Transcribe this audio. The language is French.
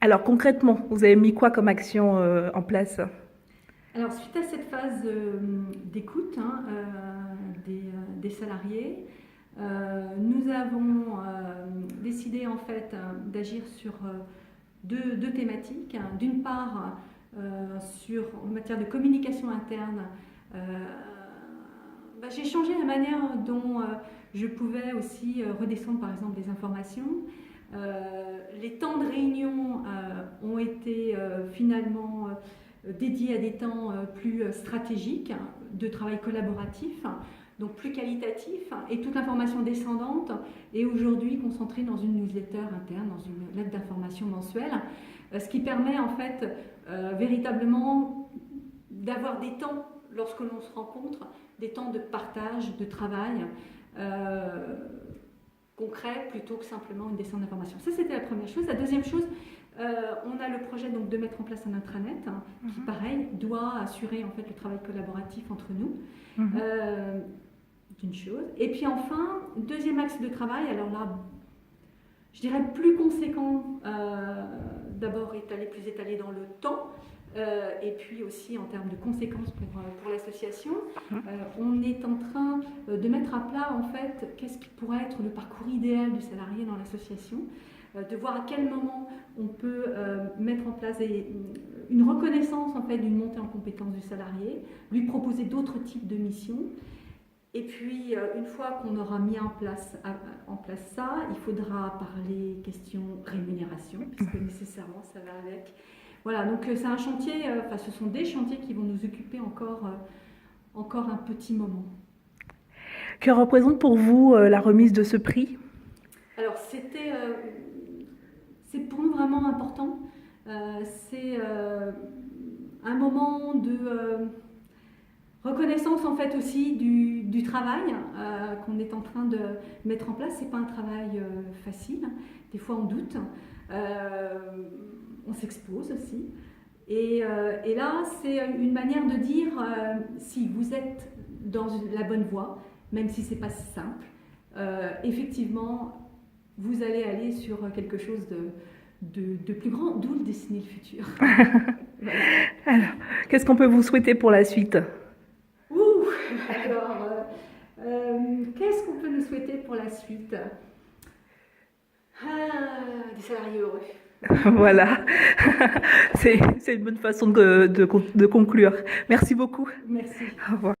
Alors concrètement, vous avez mis quoi comme action en place? Alors, suite à cette phase d'écoute des salariés, nous avons décidé en fait d'agir sur deux thématiques. D'une part, en matière de communication interne, euh, j'ai changé la manière dont je pouvais aussi redescendre par exemple des informations. Les temps de réunion ont été finalement dédiés à des temps plus stratégiques, de travail collaboratif, donc plus qualitatif, et toute l'information descendante est aujourd'hui concentrée dans une newsletter interne, dans une lettre d'information mensuelle, ce qui permet en fait véritablement d'avoir des temps, lorsque l'on se rencontre, des temps de partage, de travail concret plutôt que simplement une descente d'information. Ça, c'était la première chose. La deuxième chose, on a le projet donc, de mettre en place un intranet qui, pareil, doit assurer en fait, le travail collaboratif entre nous. D'une chose. Et puis enfin, deuxième axe de travail, alors là, je dirais plus conséquent, d'abord plus étalé dans le temps, et puis aussi en termes de conséquences pour l'association. On est en train de mettre à plat en fait qu'est-ce qui pourrait être le parcours idéal du salarié dans l'association, de voir à quel moment on peut mettre en place une reconnaissance en fait d'une montée en compétence du salarié, lui proposer d'autres types de missions. Et puis, une fois qu'on aura mis en place ça, il faudra parler question rémunération, puisque nécessairement ça va avec. Voilà, donc c'est un chantier, ce sont des chantiers qui vont nous occuper encore un petit moment. Que représente pour vous la remise de ce prix? Alors, c'est pour nous vraiment important. C'est un moment de reconnaissance en fait aussi du travail qu'on est en train de mettre en place. C'est pas un travail facile. Des fois on doute, on s'expose aussi. Et là c'est une manière de dire si vous êtes dans la bonne voie, même si c'est pas simple, effectivement vous allez aller sur quelque chose de plus grand, d'où le dessiner le futur. Voilà. Alors, qu'est-ce qu'on peut vous souhaiter pour la suite? Alors, qu'est-ce qu'on peut nous souhaiter pour la suite? Des salariés heureux. Voilà, c'est une bonne façon de conclure. Merci beaucoup. Merci. Au revoir.